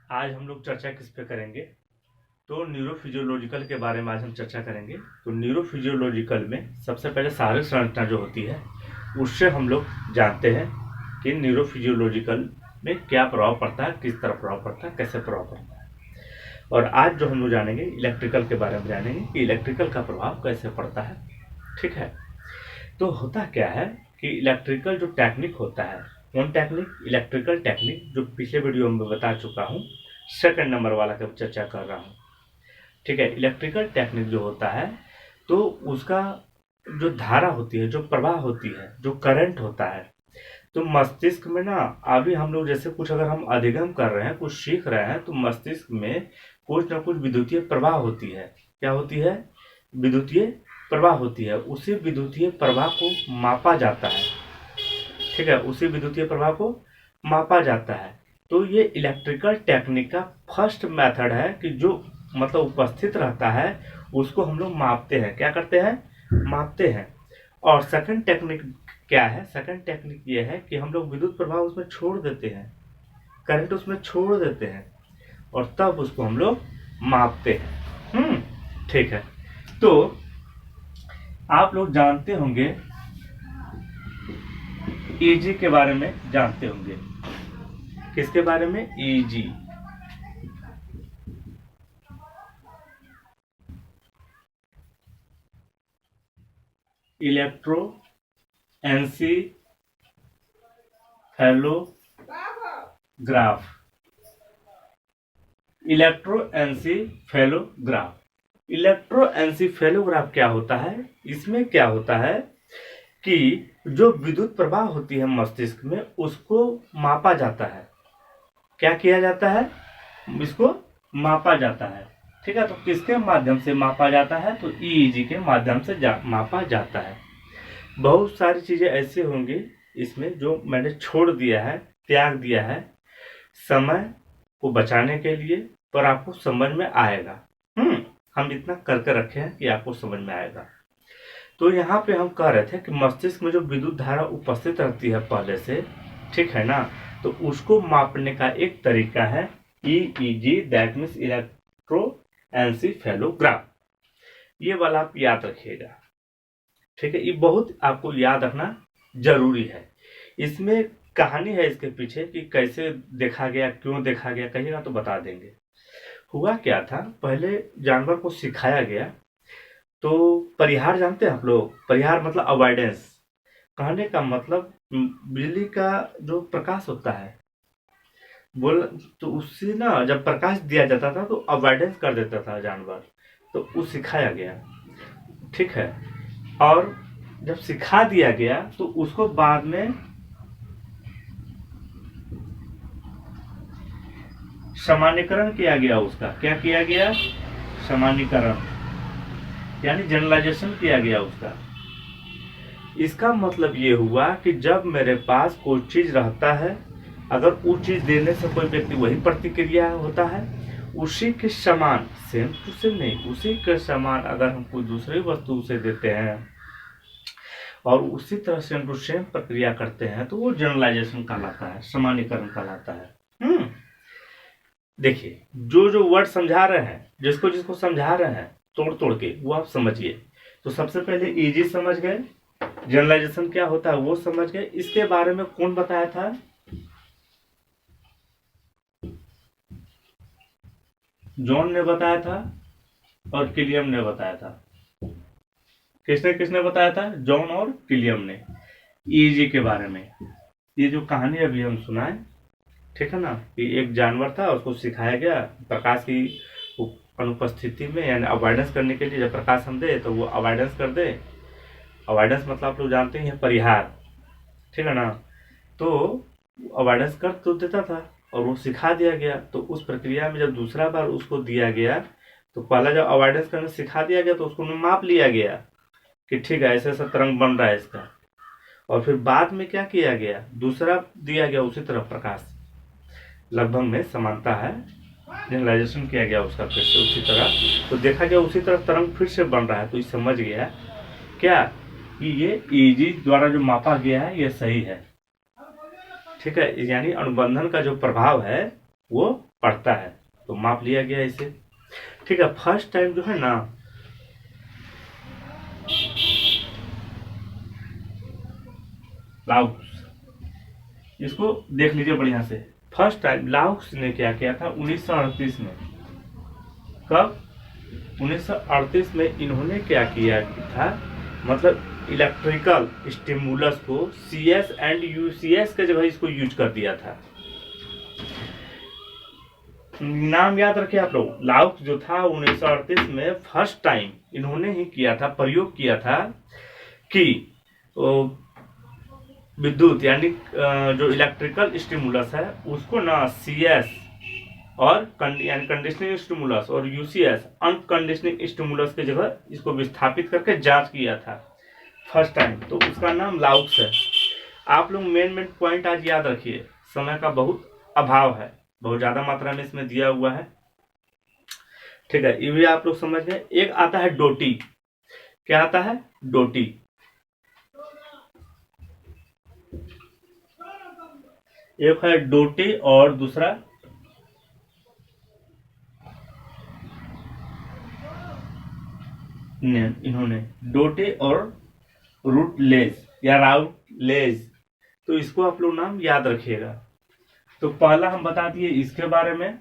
आज हम लोग चर्चा किस पे करेंगे? तो न्यूरोफिजियोलॉजिकल के बारे में आज हम चर्चा करेंगे। तो न्यूरोफिजियोलॉजिकल में सबसे पहले शारीरिक संरचना जो होती है उससे हम लोग जानते हैं कि न्यूरोफिजियोलॉजिकल में क्या प्रभाव पड़ता है, किस तरह प्रभाव पड़ता है, कैसे प्रभाव पड़ता है। और आज जो हम लोग जानेंगे इलेक्ट्रिकल के बारे में जानेंगे कि इलेक्ट्रिकल का प्रभाव कैसे पड़ता है। ठीक है, तो होता क्या है कि इलेक्ट्रिकल जो टेक्निक होता है, कौन टेक्निक? इलेक्ट्रिकल टेक्निक, जो पिछले वीडियो में बता चुका हूँ, सेकंड नंबर वाला का चर्चा कर रहा हूँ। ठीक है, इलेक्ट्रिकल टेक्निक जो होता है तो उसका जो धारा होती है, जो प्रवाह होती है, जो करंट होता है, तो मस्तिष्क में ना अभी हम लोग जैसे कुछ अगर हम अधिगम कर रहे हैं, कुछ सीख रहे हैं, तो मस्तिष्क में कुछ ना कुछ विद्युतीय प्रवाह होती है। क्या होती है? विद्युतीय प्रवाह होती है। उसी विद्युतीय प्रवाह को मापा जाता है। ठीक है, उसी विद्युतीय प्रवाह को मापा जाता है। तो ये इलेक्ट्रिकल टेक्निक का फर्स्ट मेथड है कि जो मतलब उपस्थित रहता है उसको हम लोग मापते हैं। क्या करते हैं? मापते हैं। और सेकंड टेक्निक क्या है? सेकंड टेक्निक ये है कि हम लोग विद्युत प्रवाह उसमें छोड़ देते हैं, करंट उसमें छोड़ देते हैं और तब उसको हम लोग मापते हैं। ठीक है, तो आप लोग जानते होंगे, ईजी के बारे में जानते होंगे। किसके बारे में? ईजी। इलेक्ट्रो एन्सीफेलोग्राफ। इलेक्ट्रो एन्सीफेलोग्राफ। इलेक्ट्रो एन्सीफेलोग्राफ क्या होता है? इसमें क्या होता है कि जो विद्युत प्रवाह होती है मस्तिष्क में उसको मापा जाता है। क्या किया जाता है? इसको मापा जाता है। ठीक है, तो किसके माध्यम से मापा जाता है? तो ईईजी के माध्यम से मापा जाता है। बहुत सारी चीजें ऐसी होंगी इसमें जो मैंने छोड़ दिया है, त्याग दिया है समय को बचाने के लिए, पर आपको समझ में आएगा। हम इतना करके रखे हैं कि आपको समझ में आएगा। तो यहाँ पे हम कह रहे थे कि मस्तिष्क में जो विद्युत धारा उपस्थित रहती है पहले से, ठीक है ना, तो उसको मापने का एक तरीका है ईईजी, दैट मीन्स इलेक्ट्रो एन्सीफेलोग्राफ। ये वाला आप याद रखिएगा। ठीक है, ये बहुत आपको याद रखना जरूरी है। इसमें कहानी है इसके पीछे कि कैसे देखा गया, क्यों देखा गया, कहिएगा तो बता देंगे। हुआ क्या था, पहले जानवर को सिखाया गया। तो परिहार जानते हैं आप लोग? परिहार मतलब अवॉइडेंस। कहने का मतलब बिजली का जो प्रकाश होता है, बोल तो उससे ना जब प्रकाश दिया जाता था तो अवॉइडेंस कर देता था जानवर। तो वो सिखाया गया। ठीक है, और जब सिखा दिया गया तो उसको बाद में सामान्यकरण किया गया। उसका क्या किया गया? सामान्यकरण, यानी जनरलाइजेशन किया गया उसका। इसका मतलब ये हुआ कि जब मेरे पास कोई चीज रहता है, अगर उस चीज देने से कोई व्यक्ति वही प्रतिक्रिया होता है, उसी के समान, सेम टू सेम नहीं, उसी के समान अगर हम कोई दूसरी वस्तु उसे देते हैं और उसी तरह सेम टू सेम प्रक्रिया करते हैं तो वो जनरलाइजेशन कहलाता है, सामान्यकरण कहलाता है। देखिए, जो जो वर्ड समझा रहे हैं, जिसको जिसको समझा रहे हैं तोड़ तोड़ के, वो आप समझिए। तो सबसे पहले ईजी समझ गए, जनरलाइजेशन क्या होता है वो समझ गए। इसके बारे में कौन बताया था? जॉन ने बताया था और किलियम ने बताया था। किसने किसने बताया था? जॉन और किलियम ने, ईजी के बारे में। ये जो कहानी अभी हम सुनाए, ठीक है ना, कि एक जानवर था, उसको सिखाया गया प्रकाश की अनुपस्थिति में, यानी अवॉइडेंस करने के लिए जब प्रकाश हम दे तो वो अवॉइडेंस कर दे। अवॉइडेंस मतलब आप लोग जानते हैं परिहार, ठीक है ना। तो अवॉइडेंस कर तो देता था और वो सिखा दिया गया। तो उस प्रक्रिया में जब दूसरा बार उसको दिया गया तो पहला जब अवॉइडेंस करना सिखा दिया गया तो उसको माप लिया गया कि ठीक है ऐसा ऐसा तरंग बन रहा है इसका। और फिर बाद में क्या किया गया? दूसरा दिया गया उसी तरह प्रकाश, लगभग में समानता है, जनरलाइजेशन किया गया उसका फिर से उसी तरह। तो देखा गया उसी तरह तरंग फिर से बन रहा है। तो ये समझ गया क्या कि ये ईजी द्वारा जो मापा गया है ये सही है। ठीक है, यानी अनुबंधन का जो प्रभाव है वो पड़ता है, तो माप लिया गया इसे। ठीक है, फर्स्ट टाइम जो है ना लाओस, इसको देख लीजिए बढ़िया से। फर्स्ट टाइम लाओस ने क्या किया था 1938 में। कब? 1938 में इन्होंने क्या किया था, मतलब इलेक्ट्रिकल स्टिमुलस को CS एंड UCS के जगह इसको यूज कर दिया था। नाम याद रखिए आप लोग, लाओस जो था 1938 में फर्स्ट टाइम इन्होंने ही किया था, प्रयोग किया था कि विद्युत यानी जो इलेक्ट्रिकल स्टिमुलस है उसको ना CS और यानी कंडीशनिंग स्टिमुलस और UCS अनकंडीशनिंग स्टिमुलस की जगह इसको विस्थापित करके जांच किया था फर्स्ट टाइम, तो उसका नाम लाओस है। आप लोग मेन पॉइंट आज याद रखिए, समय का बहुत अभाव है, बहुत ज्यादा मात्रा में इसमें दिया हुआ है। ठीक है, ये भी आप लोग समझ गए। एक आता है डोटी। क्या आता है? डोटी। एक है डोटी और दूसरा इन्होंने डोटे और रूटलेज या राउटलेज, तो इसको आप लोग नाम याद रखिएगा। तो पहला हम बता दिए इसके बारे में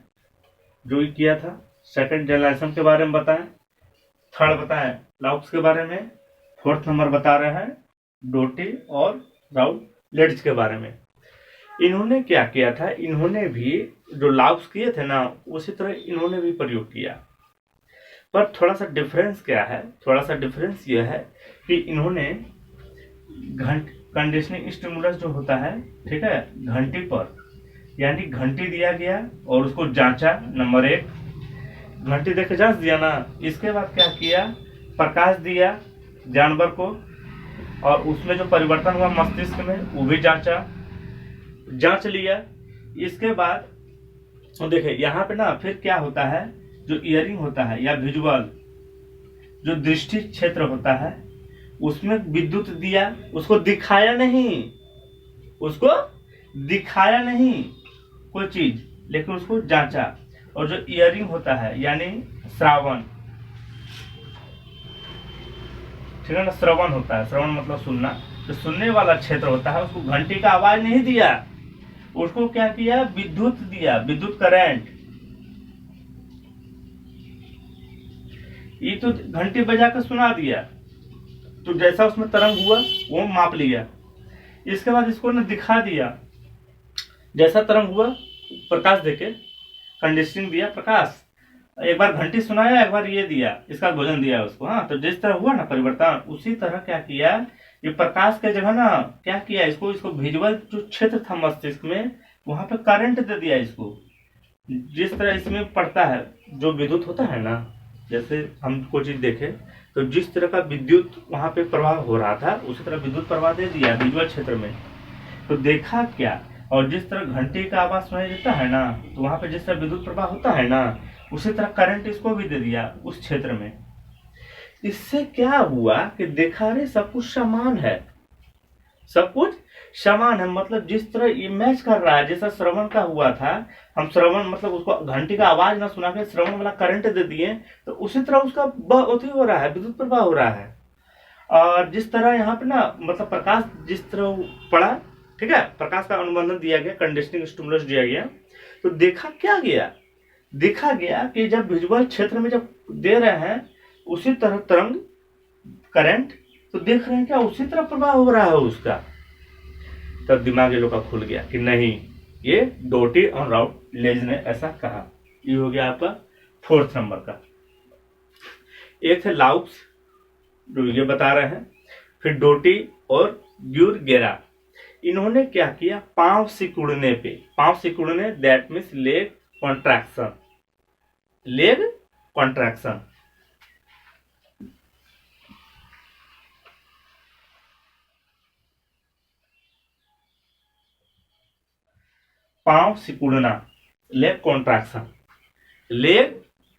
जो किया था, सेकंड जनरेशन के बारे में बताएं, थर्ड बताएं लाओस के बारे में, फोर्थ नंबर बता रहे हैं डोटे और राउटलेज के बारे में। इन्होंने क्या किया था, इन्होंने भी जो लाओस किए थे ना उसी तरह इन्होंने भी प्रयोग किया, पर थोड़ा सा डिफरेंस क्या है, थोड़ा सा डिफरेंस यह है कि इन्होंने कंडीशनिंग स्टिमुलस जो होता है, ठीक है, घंटी पर, यानी घंटी दिया गया और उसको जांचा, नंबर 1 घंटी देके जांच दिया ना, इसके बाद क्या किया, प्रकाश दिया जानवर को और उसमें जो परिवर्तन हुआ मस्तिष्क में वो भी जांच लिया। इसके बाद तो देखिए यहाँ पे ना फिर क्या होता है, जो इयरिंग होता है या विजुअल जो दृष्टि क्षेत्र होता है उसमें विद्युत दिया, उसको दिखाया नहीं कोई चीज, लेकिन उसको जांचा। और जो इयरिंग होता है यानी श्रावण, ठीक है ना, श्रवण होता है, श्रवण मतलब सुनना, जो सुनने वाला क्षेत्र होता है उसको घंटी का आवाज नहीं दिया, उसको क्या किया, विद्युत दिया, विद्युत करंट। ये तो घंटी बजा कर सुना दिया, तो जैसा उसमें तरंग हुआ वो माप लिया। इसके बाद इसको ना दिखा दिया, जैसा तरंग हुआ प्रकाश देके कंडीशनिंग दिया, प्रकाश एक बार घंटी सुनाया, एक बार ये दिया, इसका भोजन दिया उसको। हाँ, तो जिस तरह हुआ ना परिवर्तन, उसी तरह क्या किया, ये प्रकाश के जगह ना क्या किया, इसको विजुअल जो क्षेत्र था मस्तिष्क में वहां पे करंट दे दिया इसको। जिस तरह इसमें पड़ता है जो विद्युत होता है ना, जैसे हम कोई चीज देखे तो जिस तरह का विद्युत वहां पे प्रवाह हो रहा था उसी तरह विद्युत प्रवाह दे दिया विजुअल क्षेत्र में। तो देखा क्या, और जिस तरह घंटी का आवाज सुनाई देता है ना, तो वहां पे जिस तरह विद्युत प्रवाह होता है ना उसी तरह करंट इसको भी दे दिया उस क्षेत्र में। इससे क्या हुआ कि देखा रे सब कुछ समान है, सब कुछ समान है, मतलब जिस तरह ये मैच कर रहा है, जैसा श्रवण का हुआ था, हम श्रवण मतलब उसको घंटी का आवाज ना सुना के श्रवण वाला करंट दे दिए, तो उसी तरह उसका हो रहा है, विद्युत प्रवाह हो रहा है। और जिस तरह यहाँ पे ना मतलब प्रकाश जिस तरह पड़ा, ठीक है, प्रकाश का अनुबंधन दिया गया, कंडीशनिंग स्टिमुलस दिया गया, तो देखा गया कि जब विजुअल क्षेत्र में जब दे रहे हैं उसी तरह तरंग करंट, तो देख रहे हैं क्या उसी तरह प्रवाह हो रहा है उसका। तब दिमाग ये लोग का खुल गया कि नहीं, ये डोटी और राउटलेज ने ऐसा कहा। ये हो गया आपका फोर्थ नंबर का। एक है लाउस जो ये बता रहे हैं, फिर डोटी और ग्यूरगेरा। इन्होंने क्या किया, पांव सिकुड़ने दैट मीन्स लेग कॉन्ट्रैक्शन, पांव सिकुड़ना, लेग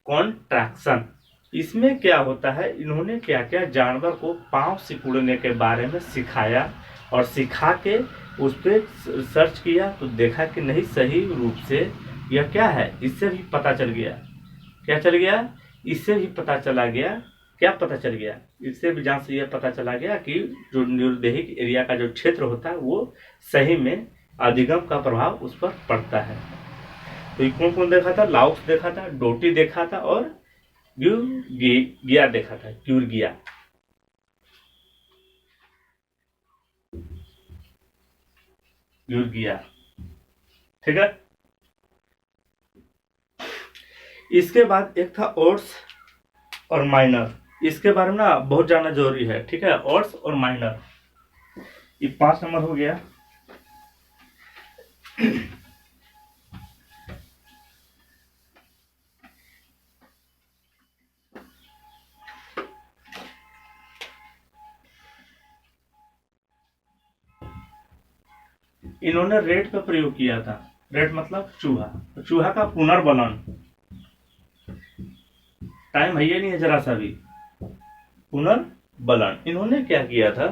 कॉन्ट्रैक्शन। इसमें क्या होता है, इन्होंने क्या किया, जानवर को पांव सिकुड़ने के बारे में सिखाया और सिखा के उस पर सर्च किया, तो देखा कि नहीं, सही रूप से यह क्या है, इससे भी पता चल गया। क्या चल गया, इससे भी पता चला गया, क्या पता चल गया, इससे भी जांच से यह पता चला गया कि जो न्यूरोदेहिक एरिया का जो क्षेत्र होता है वो सही में अधिगम का प्रभाव उस पर पड़ता है। तो ये कौन कौन देखा था, लाउक्स देखा था, डोटी देखा था और ग्यूरगिया देखा था, ग्यूरगिया। ग्यूरगिया, ठीक है। इसके बाद एक था ओट्स और माइनर, इसके बारे में ना बहुत जानना जरूरी है, ठीक है। ओट्स और माइनर, ये 5 नंबर हो गया। इन्होंने रेट का प्रयोग किया था। रेट मतलब चूहा, तो चूहा का पुनर्बलन, टाइम है ये नहीं है जरा सा भी, पुनर्बलन इन्होंने क्या किया था,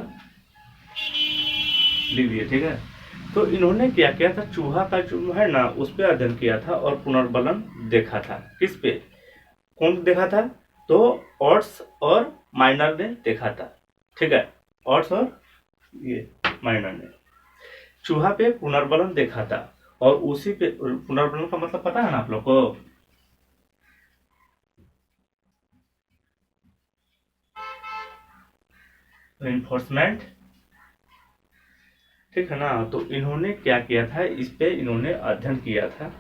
लिख दिए, ठीक है। तो इन्होंने क्या किया था, चूहा का जो है ना उस पर अध्ययन किया था और पुनर्बलन देखा था। किस पे, कौन देखा था, तो ओट्स और माइनर ने देखा था, ठीक है। ओट्स और ये माइनर ने चूहा पे पुनर्बलन देखा था, और उसी पे पुनर्बलन का मतलब पता है ना आप लोग को, रेनफोर्समेंट, ठीक है ना। तो इन्होंने क्या किया था, इस पे इन्होंने अध्ययन किया था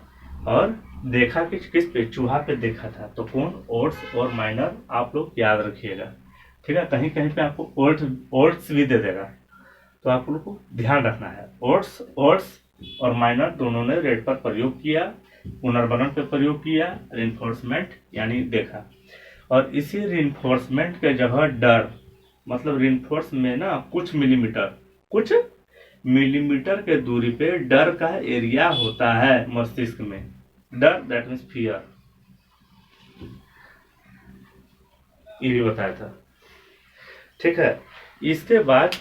और देखा कि किस पे, चूहा पे देखा था। तो कौन, ओट्स और माइनर, आप लोग याद रखिएगा, ठीक है। कहीं कहीं पे आपको ओट्स भी दे देगा, तो आप लोग को ध्यान रखना है। ओट्स और माइनर दोनों ने रेट पर प्रयोग किया, पुनर्बलन पे प्रयोग किया, रिइंफोर्समेंट यानी देखा। और इसी रिइंफोर्समेंट के जगह डर, मतलब रिइंफोर्स में ना कुछ मिलीमीटर के दूरी पे डर का एरिया होता है मस्तिष्क में। डर दैट मीन्स फियर, ये भी बताया था, ठीक है। इसके बाद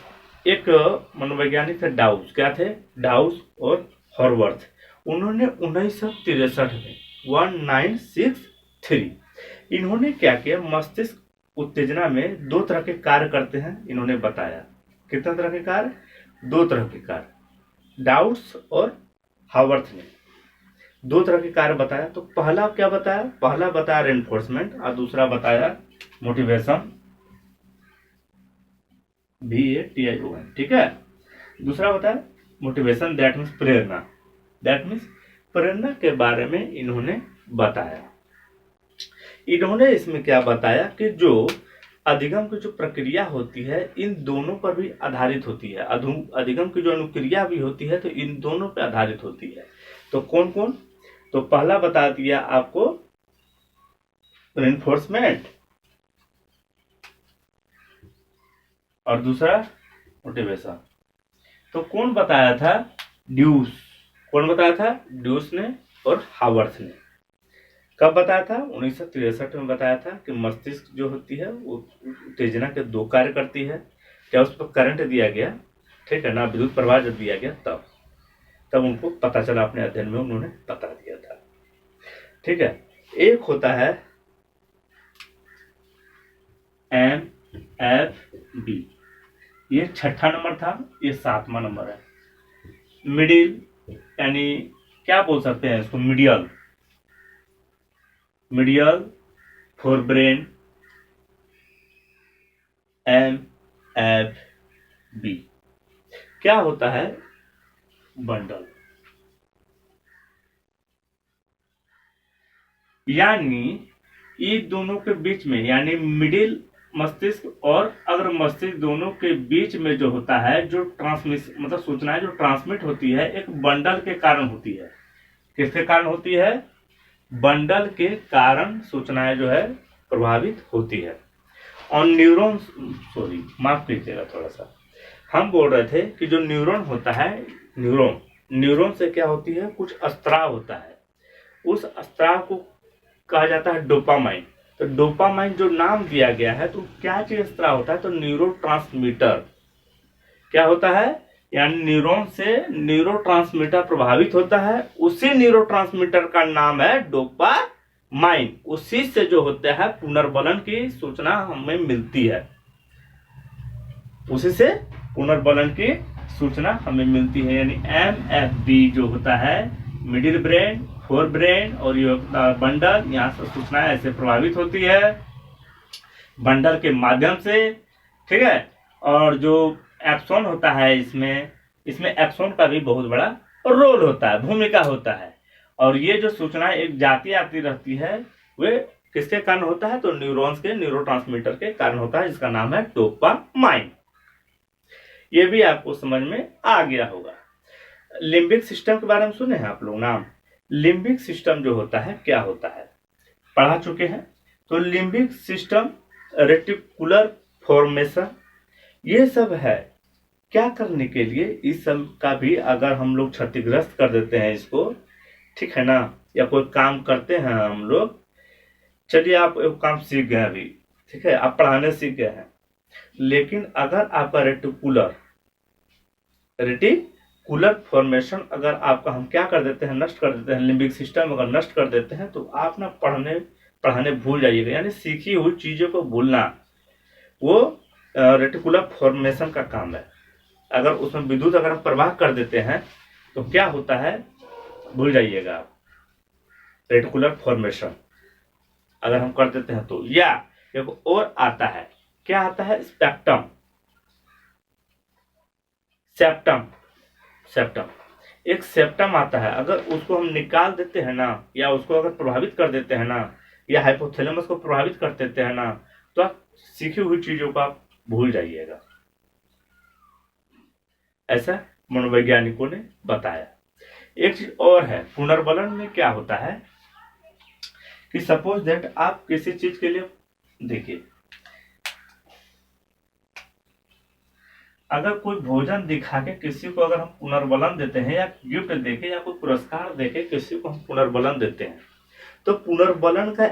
एक मनोवैज्ञानिक थे डाउस, क्या थे, डाउस और हॉरवर्थ। उन्होंने 1963 में 1963 इन्होंने क्या किया, मस्तिष्क उत्तेजना में 2 तरह के कार्य करते हैं, इन्होंने बताया। कितना तरह के कार्य, 2 तरह के कार्य। डाउस और हॉवर्थ ने 2 तरह के कार्य बताया। तो पहला क्या बताया, पहला बताया रेनफोर्समेंट और दूसरा बताया मोटिवेशन, VATION, ठीक है। दूसरा बताया मोटिवेशन, दैट मीन्स प्रेरणा, दैट मीन्स प्रेरणा के बारे में इन्होंने बताया। इन्होंने इसमें क्या बताया कि जो अधिगम की जो प्रक्रिया होती है इन दोनों पर भी आधारित होती है। अधिगम की जो अनुक्रिया भी होती है तो इन दोनों पर आधारित होती है। तो कौन कौन, तो पहला बता दिया आपको रेनफोर्समेंट और दूसरा मोटिवेशन। तो कौन बताया था, ड्यूस, कौन बताया था, ड्यूस ने और हावर्थ ने। कब बताया था, 1963 में बताया था कि मस्तिष्क जो होती है वो उत्तेजना के 2 कार्य करती है। क्या उस पर करंट दिया गया, ठीक है ना, विद्युत प्रवाह जब दिया गया तब उनको पता चला, अपने अध्ययन में उन्होंने बता दिया था, ठीक है। एक होता है MFB, ये 6ठा नंबर था, ये 7वां नंबर है। मिडिल यानी क्या बोल सकते हैं इसको, मीडियल फोरब्रेन, MFB। क्या होता है, बंडल, यानी ये दोनों के बीच में, यानी मिडिल मस्तिष्क और अग्र मस्तिष्क दोनों के बीच में जो होता है, जो ट्रांसमिशन मतलब सूचनाएं जो ट्रांसमिट होती है, एक बंडल के कारण होती है। किसके कारण होती है, बंडल के कारण सूचनाएं जो है प्रभावित होती है। और न्यूरॉन, सॉरी माफ कीजिएगा थोड़ा सा, हम बोल रहे थे कि जो न्यूरॉन होता है, न्यूरॉन से क्या होती है, कुछ स्त्राव होता है। उस स्त्राव को कहा जाता है डोपामाइन। तो डोपामाइन जो नाम दिया गया है, तो क्या चीज स्त्राव होता है, तो न्यूरोट्रांसमीटर। क्या होता है, यानी न्यूरॉन से न्यूरोट्रांसमीटर प्रभावित होता है, उसी न्यूरोट्रांसमीटर का नाम है डोपामाइन। उसी से जो होता है पुनर्बलन की सूचना हमें मिलती है, उसी से पुनर्बलन की सूचना हमें मिलती है। यानी MFB जो होता है मिडिल ब्रेन, फोर ब्रेन और ये बंडल, यहाँ से सूचनाएं ऐसे प्रभावित होती है बंडल के माध्यम से, ठीक है। और जो एक्सॉन होता है इसमें एक्सॉन का भी बहुत बड़ा रोल होता है, भूमिका होता है। और ये जो सूचनाएं एक जाती आती रहती है वे किसके कारण होता है, तो न्यूरॉन्स के न्यूरोट्रांसमीटर के कारण होता है, जिसका नाम है डोपामाइन। ये भी आपको समझ में आ गया होगा। लिम्बिक सिस्टम के बारे में सुने हैं आप लोग नाम? लिम्बिक सिस्टम जो होता है क्या होता है, पढ़ा चुके हैं। तो लिम्बिक सिस्टम, रेटिकुलर फॉर्मेशन, ये सब है क्या करने के लिए, इस सब का भी अगर हम लोग क्षतिग्रस्त कर देते हैं इसको, ठीक है ना, या कोई काम करते हैं हम लोग, चलिए आप एक काम सीख गए अभी, ठीक है, आप पढ़ाने सीख गए हैं, लेकिन अगर आपका रेटिकुलर फॉर्मेशन अगर आपका हम क्या कर देते हैं, नष्ट कर देते हैं, लिम्बिक सिस्टम अगर नष्ट कर देते हैं, तो आप ना पढ़ाने भूल जाइएगा। यानी सीखी हुई चीजों को भूलना, वो रेटिकुलर फॉर्मेशन का काम है। अगर उसमें विद्युत अगर हम प्रवाह कर देते हैं तो क्या होता है, भूल जाइएगा आप। रेटिकुलर फॉर्मेशन अगर हम कर देते हैं तो, या एक और आता है, क्या आता है, सेप्टम एक सेप्टम आता है। अगर उसको हम निकाल देते हैं ना, या उसको अगर प्रभावित कर देते हैं ना, या हाइपोथैलेमस को प्रभावित कर देते हैं ना, तो आप सीखी हुई चीजों को आप भूल जाइएगा, ऐसा मनोवैज्ञानिकों ने बताया। एक चीज और है, पुनर्बलन में क्या होता है कि सपोज दैट आप किसी चीज के लिए देखिए, अगर कोई भोजन दिखा के किसी को अगर हम पुनर्बलन देते हैं, या गिफ्ट देके या कोई पुरस्कार देके किसी को हम पुनर्बलन देते हैं, तो पुनर्बलन का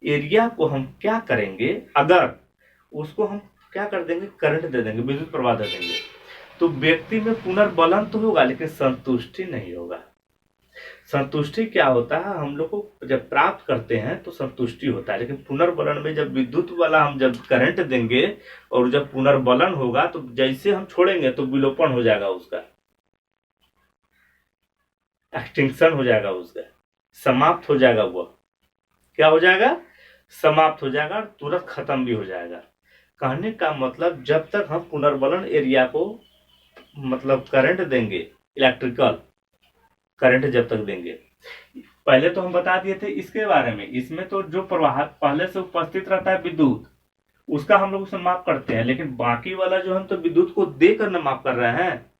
एरिया को हम क्या करेंगे, अगर उसको हम क्या कर देंगे, करंट दे देंगे, विद्युत प्रवाह दे देंगे, तो व्यक्ति में पुनर्बलन तो होगा लेकिन संतुष्टि नहीं होगा। संतुष्टि क्या होता है, हम लोग को जब प्राप्त करते हैं तो संतुष्टि होता है, लेकिन पुनर्बलन में जब विद्युत वाला हम जब करंट देंगे और जब पुनर्बलन होगा तो जैसे हम छोड़ेंगे तो विलोपन हो जाएगा, उसका एक्सटिंक्शन हो जाएगा, उसका समाप्त हो जाएगा। वो क्या हो जाएगा, समाप्त हो जाएगा, तुरंत खत्म भी हो जाएगा। कहने का मतलब जब तक हम पुनर्बलन एरिया को मतलब करंट देंगे, इलेक्ट्रिकल करंट जब तक देंगे, पहले तो हम बता दिए थे इसके बारे में, इसमें तो जो प्रवाह पहले से उपस्थित रहता है विद्युत, उसका हम लोग उसे माप करते हैं, लेकिन बाकी वाला जो हम तो विद्युत को देकर न माप कर रहे हैं,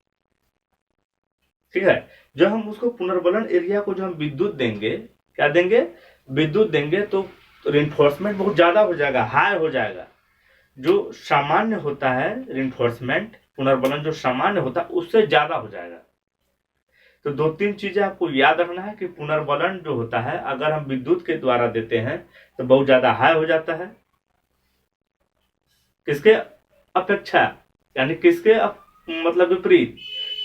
ठीक है। जब हम उसको पुनर्बलन एरिया को जो हम विद्युत देंगे, क्या देंगे, विद्युत देंगे, तो रिइंफोर्समेंट बहुत ज्यादा हो जाएगा, हाई हो जाएगा। जो सामान्य होता है रिइंफोर्समेंट, पुनर्बलन जो सामान्य होता है उससे ज्यादा हो जाएगा। तो दो तीन चीजें आपको याद रखना है कि पुनर्बलन जो होता है अगर हम विद्युत के द्वारा देते हैं तो बहुत ज्यादा हाई हो जाता है, किसके अपेक्षा, यानी किसके मतलब विपरीत,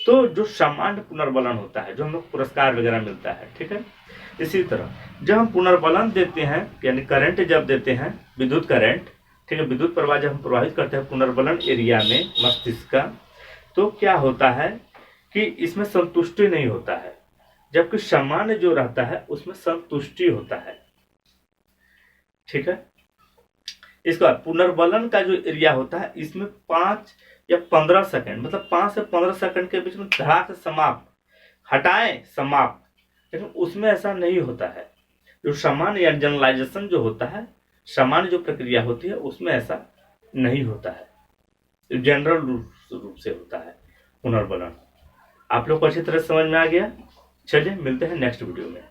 तो जो सामान्य पुनर्बलन होता है, जो हम लोग पुरस्कार वगैरह मिलता है, ठीक है। इसी तरह जब हम पुनर्बलन देते हैं, यानी करंट जब देते हैं, विद्युत करंट, ठीक है, विद्युत प्रवाह जब हम प्रवाहित करते हैं पुनर्बलन एरिया में मस्तिष्क का, तो क्या होता है कि इसमें संतुष्टि नहीं होता है, जबकि सामान्य जो रहता है उसमें संतुष्टि होता है, ठीक है। इसके बाद पुनर्बलन का जो एरिया होता है इसमें 5 या 15 सेकंड, मतलब 5 से 15 सेकंड के बीच में धड़ाक से समाप्त, हटाएं समाप्त, लेकिन उसमें ऐसा नहीं होता है। जो सामान्य या जनरलाइजेशन जो होता है, सामान्य जो प्रक्रिया होती है उसमें ऐसा नहीं होता है, जनरल रूप से होता है पुनर्बलन। आप लोग को अच्छी तरह समझ में आ गया। चलिए मिलते हैं नेक्स्ट वीडियो में।